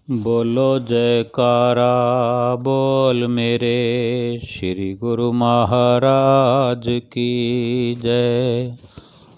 बोलो जयकारा बोल मेरे श्री गुरु महाराज की जय।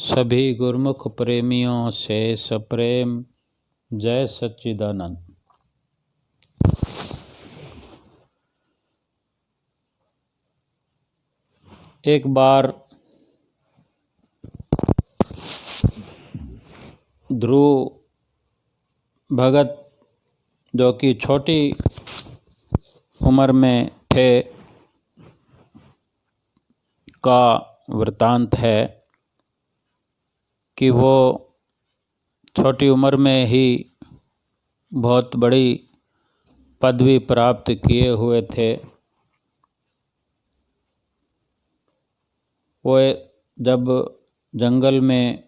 सभी गुरुमुख प्रेमियों से सप्रेम जय सच्चिदानंद। एक बार ध्रुव भगत जो कि छोटी उम्र में थे का वृतांत है कि वो छोटी उम्र में ही बहुत बड़ी पदवी प्राप्त किए हुए थे। वो जब जंगल में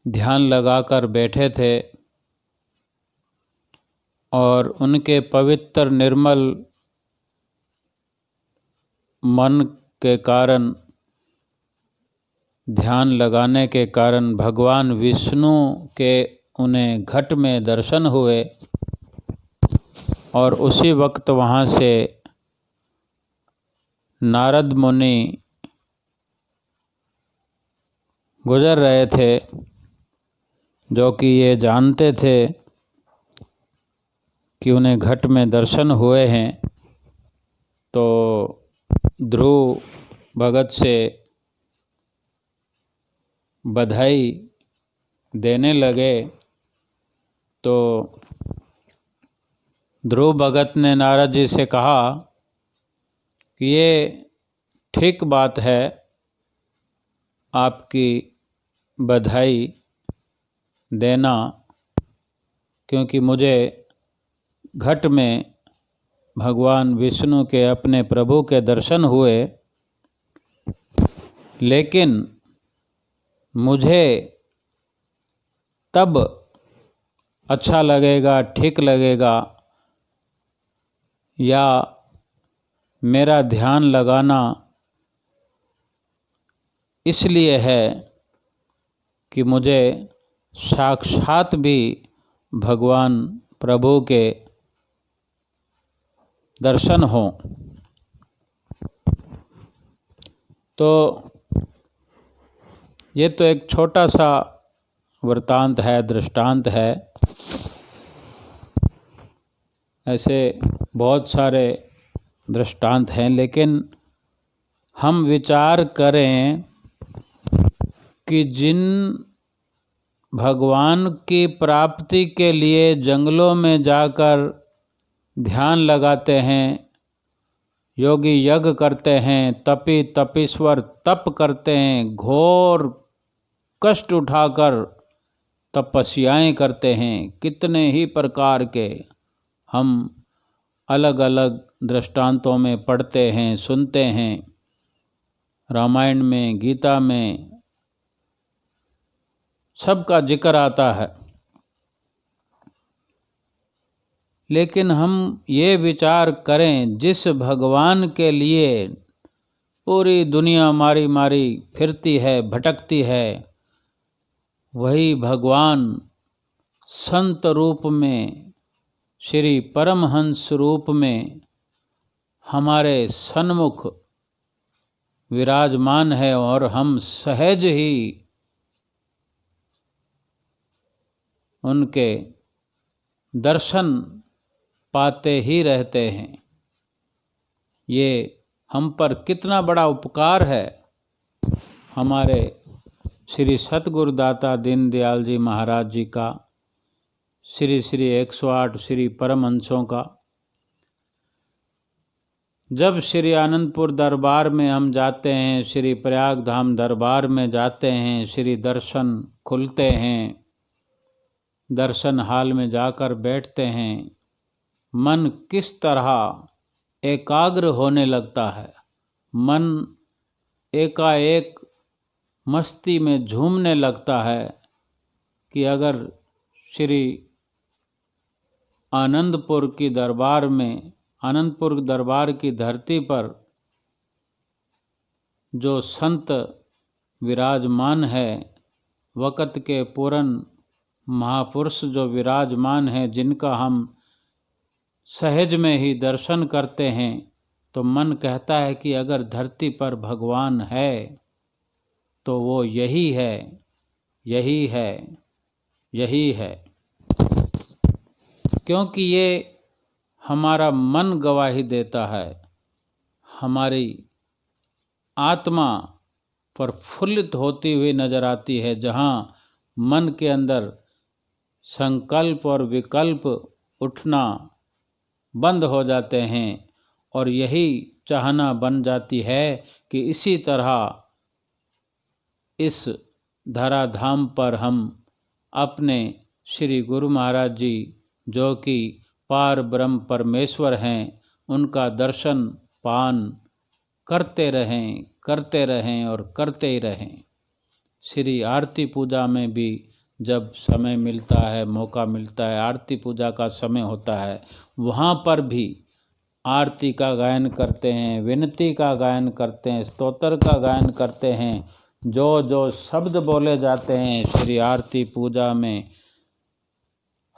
ध्यान लगाकर बैठे थे और उनके पवित्र निर्मल मन के कारण, ध्यान लगाने के कारण भगवान विष्णु के उन्हें घट में दर्शन हुए और उसी वक्त वहाँ से नारद मुनि गुजर रहे थे, जो कि ये जानते थे कि उन्हें घट में दर्शन हुए हैं। तो ध्रुव भगत से बधाई देने लगे। तो ध्रुव भगत ने नारद जी से कहा कि ये ठीक बात है, आपकी बधाई देना, क्योंकि मुझे घट में भगवान विष्णु के अपने प्रभु के दर्शन हुए, लेकिन मुझे तब अच्छा लगेगा, ठीक लगेगा, या मेरा ध्यान लगाना इसलिए है कि मुझे साक्षात भी भगवान प्रभु के दर्शन हों। तो ये तो एक छोटा सा वृतांत है, दृष्टांत है। ऐसे बहुत सारे दृष्टांत हैं, लेकिन हम विचार करें कि जिन भगवान की प्राप्ति के लिए जंगलों में जाकर ध्यान लगाते हैं, योगी यज्ञ करते हैं, तपी तपीश्वर तप करते हैं, घोर कष्ट उठाकर तपस्याएं करते हैं, कितने ही प्रकार के हम अलग अलग दृष्टांतों में पढ़ते हैं, सुनते हैं। रामायण में, गीता में सबका जिक्र आता है। लेकिन हम ये विचार करें, जिस भगवान के लिए पूरी दुनिया मारी मारी फिरती है, भटकती है, वही भगवान संत रूप में, श्री परमहंस रूप में हमारे सन्मुख विराजमान है और हम सहज ही उनके दर्शन पाते ही रहते हैं। ये हम पर कितना बड़ा उपकार है हमारे श्री सतगुरुदाता दीनदयाल जी महाराज जी का, श्री श्री 108 श्री परमहंसों का। जब श्री आनंदपुर दरबार में हम जाते हैं, श्री प्रयाग धाम दरबार में जाते हैं, श्री दर्शन खुलते हैं, दर्शन हाल में जाकर बैठते हैं, मन किस तरह एकाग्र होने लगता है। मन एकाएक मस्ती में झूमने लगता है कि अगर श्री आनंदपुर की दरबार में, आनंदपुर दरबार की धरती पर जो संत विराजमान है, वक़्त के पूरन महापुरुष जो विराजमान हैं, जिनका हम सहज में ही दर्शन करते हैं, तो मन कहता है कि अगर धरती पर भगवान है तो वो यही है, यही है, यही है। क्योंकि ये हमारा मन गवाही देता है, हमारी आत्मा प्रफुल्लित होती हुई नजर आती है। जहाँ मन के अंदर संकल्प और विकल्प उठना बंद हो जाते हैं और यही चाहना बन जाती है कि इसी तरह इस धराधाम पर हम अपने श्री गुरु महाराज जी, जो कि पार ब्रह्म परमेश्वर हैं, उनका दर्शन पान करते रहें, करते रहें और करते ही रहें। श्री आरती पूजा में भी जब समय मिलता है, मौका मिलता है, आरती पूजा का समय होता है, वहाँ पर भी आरती का गायन करते हैं, विनती का गायन करते हैं, स्तोत्र का गायन करते हैं। जो जो शब्द बोले जाते हैं श्री आरती पूजा में,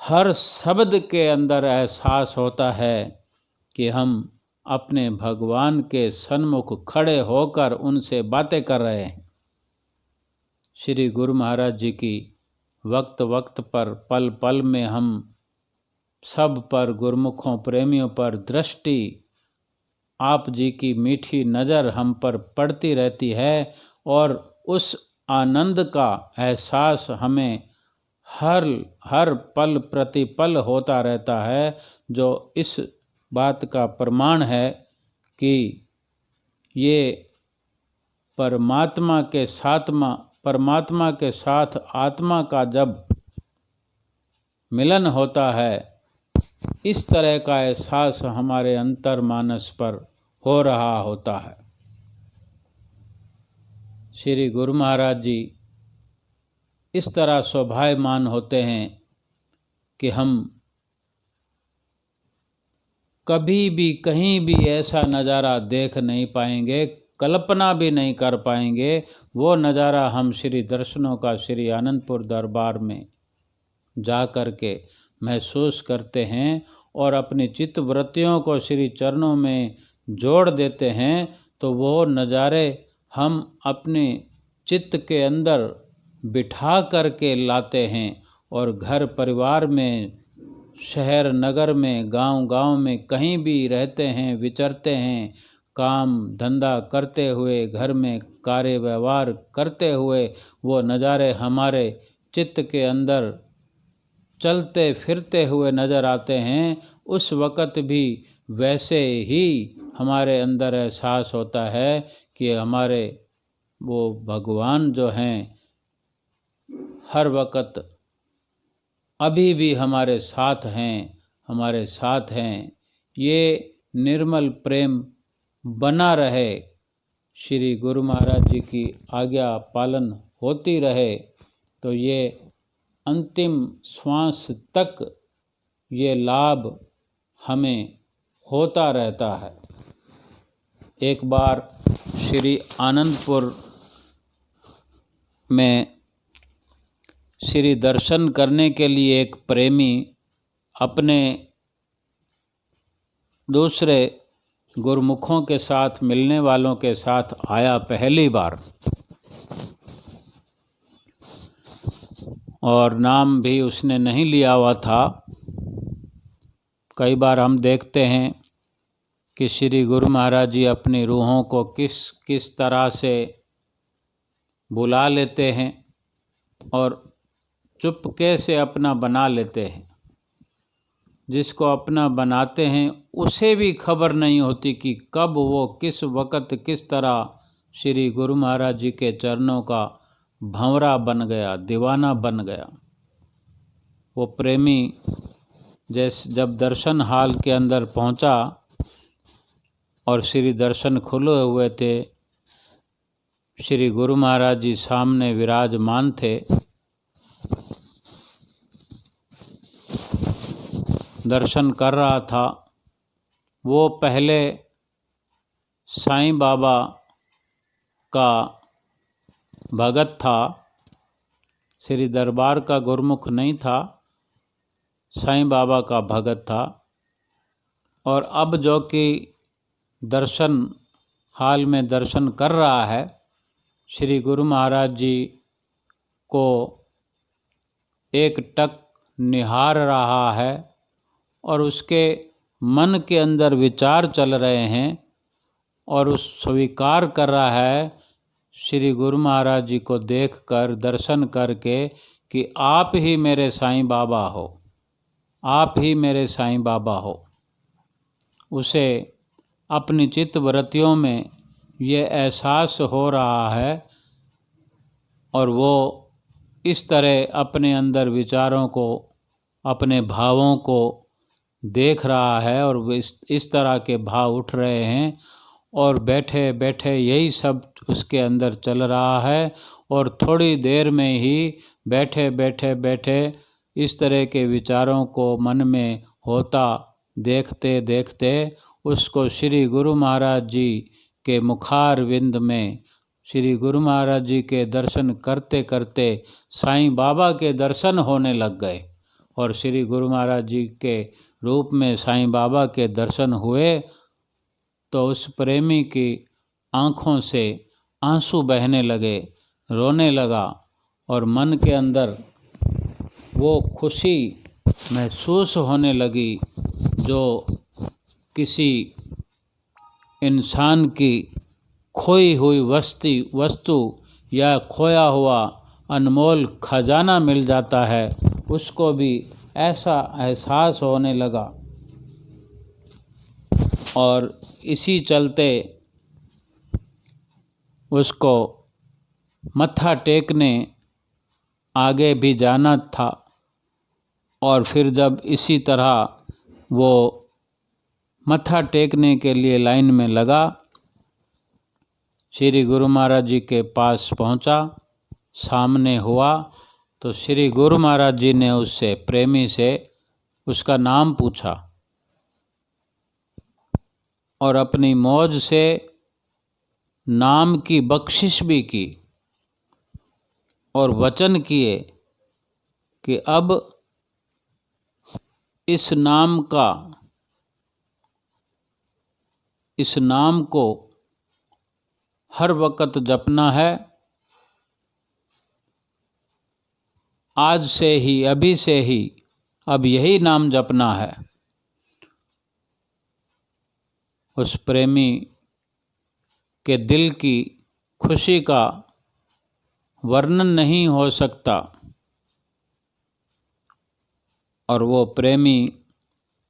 हर शब्द के अंदर एहसास होता है कि हम अपने भगवान के सन्मुख खड़े होकर उनसे बातें कर रहे हैं। श्री गुरु महाराज जी की वक्त वक्त पर, पल पल में हम सब पर, गुरुमुखों प्रेमियों पर दृष्टि, आप जी की मीठी नज़र हम पर पड़ती रहती है और उस आनंद का एहसास हमें हर पल प्रतिपल होता रहता है, जो इस बात का प्रमाण है कि ये परमात्मा के साथ आत्मा का जब मिलन होता है, इस तरह का एहसास हमारे अंतर मानस पर हो रहा होता है। श्री गुरु महाराज जी इस तरह शोभायमान होते हैं कि हम कभी भी कहीं भी ऐसा नज़ारा देख नहीं पाएंगे, कल्पना भी नहीं कर पाएंगे। वो नज़ारा हम श्री दर्शनों का श्री आनंदपुर दरबार में जा कर के महसूस करते हैं और अपनी चित्त वृत्तियों को श्री चरणों में जोड़ देते हैं। तो वो नज़ारे हम अपने चित्त के अंदर बिठा करके लाते हैं और घर परिवार में, शहर नगर में, गांव में कहीं भी रहते हैं, विचरते हैं, काम धंधा करते हुए, घर में कार्य व्यवहार करते हुए, वो नज़ारे हमारे चित्त के अंदर चलते फिरते हुए नज़र आते हैं। उस वक़्त भी वैसे ही हमारे अंदर एहसास होता है कि हमारे वो भगवान जो हैं हर वक़्त अभी भी हमारे साथ हैं, हमारे साथ हैं। ये निर्मल प्रेम बना रहे, श्री गुरु महाराज जी की आज्ञा पालन होती रहे, तो ये अंतिम श्वास तक ये लाभ हमें होता रहता है। एक बार श्री आनंदपुर में श्री दर्शन करने के लिए एक प्रेमी अपने दूसरे गुरुमुखों के साथ, मिलने वालों के साथ आया पहली बार, और नाम भी उसने नहीं लिया हुआ था। कई बार हम देखते हैं कि श्री गुरु महाराज जी अपनी रूहों को किस तरह से बुला लेते हैं और चुपके से अपना बना लेते हैं। जिसको अपना बनाते हैं उसे भी खबर नहीं होती कि कब वो किस वक़्त किस तरह श्री गुरु महाराज जी के चरणों का भंवरा बन गया, दीवाना बन गया। वो प्रेमी जब दर्शन हाल के अंदर पहुंचा और श्री दर्शन खुले हुए थे, श्री गुरु महाराज जी सामने विराजमान थे, दर्शन कर रहा था। वो पहले साईं बाबा का भगत था। श्री दरबार का गुरमुख नहीं था, साईं बाबा का भगत था। और अब जो कि दर्शन हाल में दर्शन कर रहा है, श्री गुरु महाराज जी को एक टक निहार रहा है और उसके मन के अंदर विचार चल रहे हैं और उस स्वीकार कर रहा है श्री गुरु महाराज जी को देखकर, दर्शन करके, कि आप ही मेरे साईं बाबा हो, आप ही मेरे साईं बाबा हो। उसे अपनी चित्तवृत्तियों में ये एहसास हो रहा है और वो इस तरह अपने अंदर विचारों को, अपने भावों को देख रहा है और वो इस तरह के भाव उठ रहे हैं और बैठे बैठे यही सब उसके अंदर चल रहा है। और थोड़ी देर में ही बैठे बैठे बैठे इस तरह के विचारों को मन में होता देखते देखते उसको श्री गुरु महाराज जी के मुखारविंद में, श्री गुरु महाराज जी के दर्शन करते करते साईं बाबा के दर्शन होने लग गए। और श्री गुरु महाराज जी के रूप में साईं बाबा के दर्शन हुए तो उस प्रेमी की आँखों से आंसू बहने लगे, रोने लगा और मन के अंदर वो खुशी महसूस होने लगी जो किसी इंसान की खोई हुई वस्तु या खोया हुआ अनमोल खजाना मिल जाता है, उसको भी ऐसा एहसास होने लगा। और इसी चलते उसको मत्था टेकने आगे भी जाना था। और फिर जब इसी तरह वो मत्था टेकने के लिए लाइन में लगा, श्री गुरु महाराज जी के पास पहुंचा, सामने हुआ तो श्री गुरु महाराज जी ने उससे, प्रेमी से, उसका नाम पूछा और अपनी मौज से नाम की बख्शिश भी की और वचन किए कि अब इस नाम को हर वक्त जपना है, आज से ही, अभी से ही, अब यही नाम जपना है। उस प्रेमी के दिल की खुशी का वर्णन नहीं हो सकता। और वो प्रेमी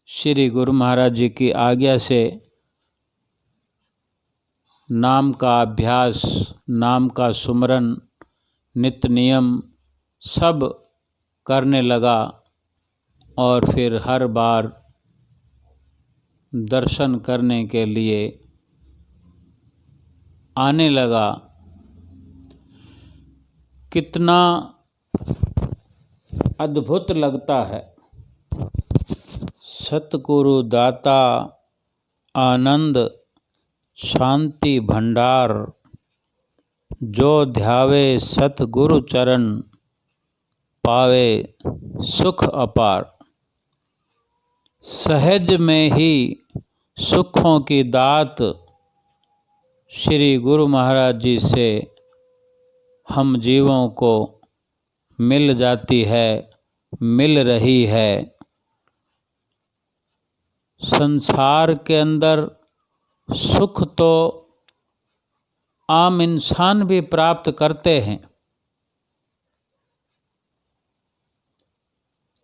श्री गुरु महाराज जी की आज्ञा से नाम का अभ्यास, नाम का सुमरन, नित्य नियम सब करने लगा और फिर हर बार दर्शन करने के लिए आने लगा। कितना अद्भुत लगता है। सतगुरु दाता आनंद शांति भंडार, जो ध्यावे सतगुरु चरण पावे सुख अपार। सहज में ही सुखों की दात श्री गुरु महाराज जी से हम जीवों को मिल जाती है, मिल रही है। संसार के अंदर सुख तो आम इंसान भी प्राप्त करते हैं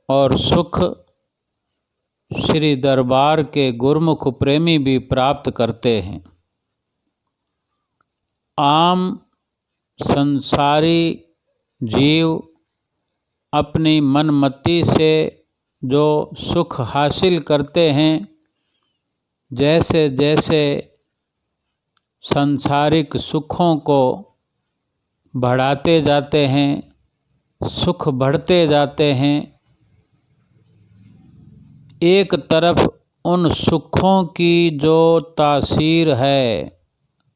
और सुख श्री दरबार के गुरमुख प्रेमी भी प्राप्त करते हैं। आम संसारी जीव अपनी मनमति से जो सुख हासिल करते हैं, जैसे जैसे सांसारिक सुखों को बढ़ाते जाते हैं, सुख बढ़ते जाते हैं, एक तरफ उन सुखों की जो तासीर है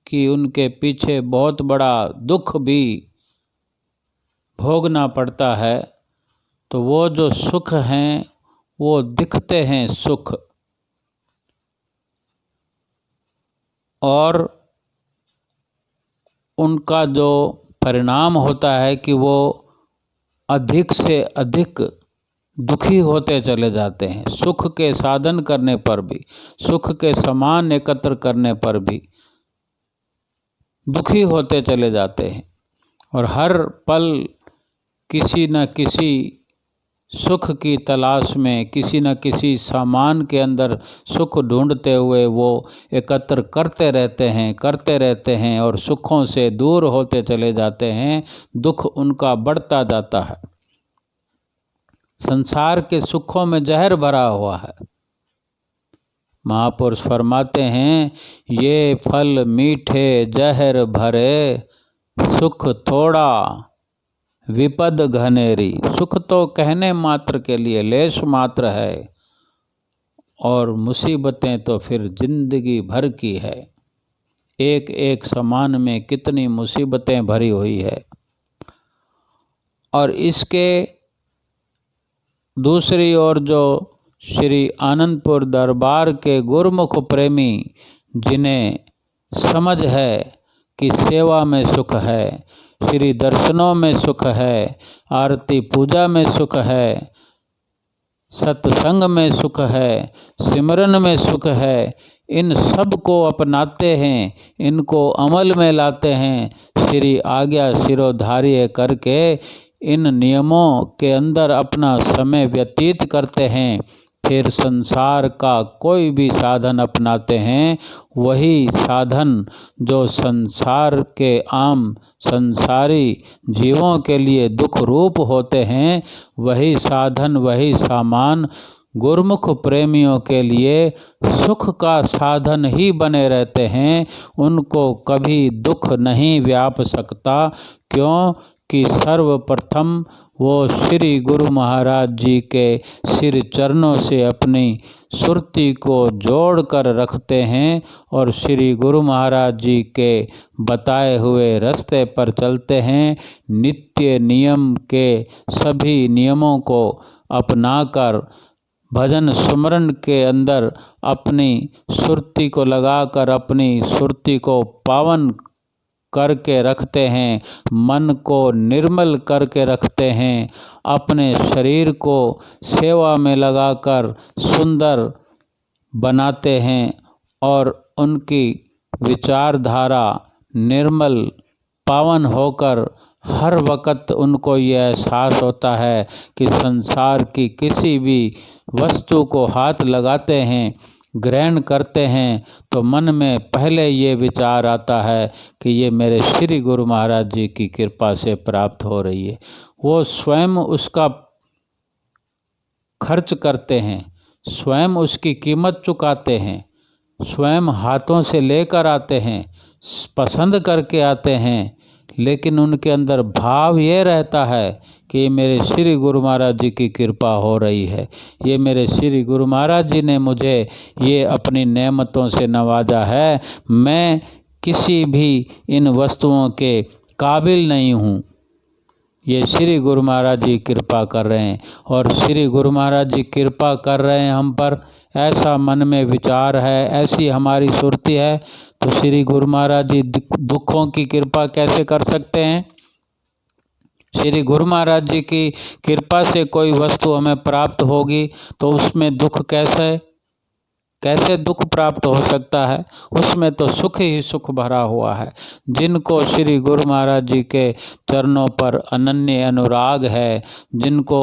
कि उनके पीछे बहुत बड़ा दुख भी भोगना पड़ता है, तो वो जो सुख हैं वो दिखते हैं सुख, और उनका जो परिणाम होता है कि वो अधिक से अधिक दुखी होते चले जाते हैं। सुख के साधन करने पर भी, सुख के सामान एकत्र करने पर भी दुखी होते चले जाते हैं, और हर पल किसी न किसी सुख की तलाश में, किसी न किसी सामान के अंदर सुख ढूंढते हुए वो एकत्र करते रहते हैं और सुखों से दूर होते चले जाते हैं। दुख उनका बढ़ता जाता है। संसार के सुखों में जहर भरा हुआ है। महापुरुष फरमाते हैं, ये फल मीठे जहर भरे, सुख थोड़ा विपद घनेरी। सुख तो कहने मात्र के लिए लेश मात्र है, और मुसीबतें तो फिर जिंदगी भर की है। एक एक सामान में कितनी मुसीबतें भरी हुई है। और इसके दूसरी ओर जो श्री आनंदपुर दरबार के गुरुमुख प्रेमी, जिन्हें समझ है कि सेवा में सुख है, श्री दर्शनों में सुख है, आरती पूजा में सुख है, सत्संग में सुख है, सिमरन में सुख है, इन सब को अपनाते हैं, इनको अमल में लाते हैं, श्री आज्ञा शिरोधार्य करके इन नियमों के अंदर अपना समय व्यतीत करते हैं, फिर संसार का कोई भी साधन अपनाते हैं, वही साधन जो संसार के आम संसारी जीवों के लिए दुख रूप होते हैं, वही साधन, वही सामान गुरुमुख प्रेमियों के लिए सुख का साधन ही बने रहते हैं। उनको कभी दुख नहीं व्याप सकता, क्यों कि सर्वप्रथम वो श्री गुरु महाराज जी के सिर चरणों से अपनी सुरती को जोड़ कर रखते हैं, और श्री गुरु महाराज जी के बताए हुए रास्ते पर चलते हैं। नित्य नियम के सभी नियमों को अपनाकर भजन सुमरन के अंदर अपनी सुरती को लगाकर अपनी सुरती को पावन करके रखते हैं, मन को निर्मल करके रखते हैं, अपने शरीर को सेवा में लगाकर सुंदर बनाते हैं, और उनकी विचारधारा निर्मल पावन होकर हर वक़्त उनको ये एहसास होता है कि संसार की किसी भी वस्तु को हाथ लगाते हैं, ग्रहण करते हैं, तो मन में पहले ये विचार आता है कि ये मेरे श्री गुरु महाराज जी की कृपा से प्राप्त हो रही है। वो स्वयं उसका खर्च करते हैं, स्वयं उसकी कीमत चुकाते हैं, स्वयं हाथों से लेकर आते हैं, पसंद करके आते हैं, लेकिन उनके अंदर भाव ये रहता है कि ये मेरे श्री गुरु महाराज जी की कृपा हो रही है, ये मेरे श्री गुरु महाराज जी ने मुझे ये अपनी नेमतों से नवाजा है, मैं किसी भी इन वस्तुओं के काबिल नहीं हूँ, ये श्री गुरु महाराज जी कृपा कर रहे हैं। और श्री गुरु महाराज जी कृपा कर रहे हैं हम पर, ऐसा मन में विचार है, ऐसी हमारी सुरती है, तो श्री गुरु महाराज जी दुखों की कृपा कैसे कर सकते हैं? श्री गुरु महाराज जी की कृपा से कोई वस्तु हमें प्राप्त होगी तो उसमें दुख कैसे दुख प्राप्त हो सकता है? उसमें तो सुख ही सुख भरा हुआ है। जिनको श्री गुरु महाराज जी के चरणों पर अनन्य अनुराग है, जिनको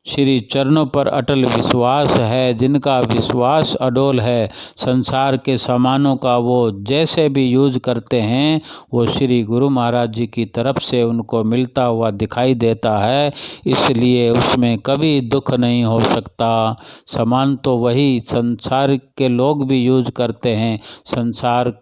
श्री चरणों पर अटल विश्वास है, जिनका विश्वास अडोल है, संसार के सामानों का वो जैसे भी यूज करते हैं वो श्री गुरु महाराज जी की तरफ से उनको मिलता हुआ दिखाई देता है, इसलिए उसमें कभी दुख नहीं हो सकता। सामान तो वही संसार के लोग भी यूज करते हैं, संसार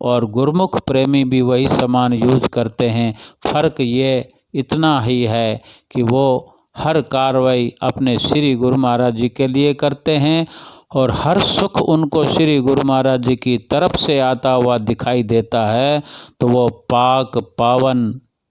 और गुरुमुख प्रेमी भी वही सामान यूज करते हैं। फ़र्क ये इतना ही है कि वो हर कार्रवाई अपने श्री गुरु महाराज जी के लिए करते हैं, और हर सुख उनको श्री गुरु महाराज जी की तरफ से आता हुआ दिखाई देता है, तो वो पाक पावन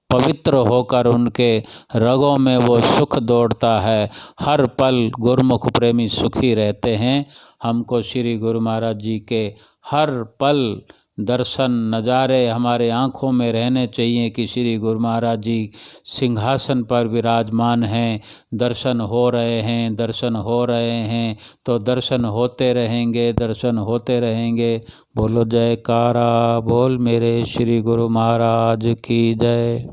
पवित्र होकर उनके रगों में वो सुख दौड़ता है। हर पल गुरुमुख प्रेमी सुखी रहते हैं। हमको श्री गुरु महाराज जी के हर पल दर्शन नज़ारे हमारे आँखों में रहने चाहिए कि श्री गुरु महाराज जी सिंहासन पर विराजमान हैं, दर्शन हो रहे हैं, दर्शन हो रहे हैं, तो दर्शन होते रहेंगे, दर्शन होते रहेंगे। बोलो जयकारा बोल मेरे श्री गुरु महाराज की जय।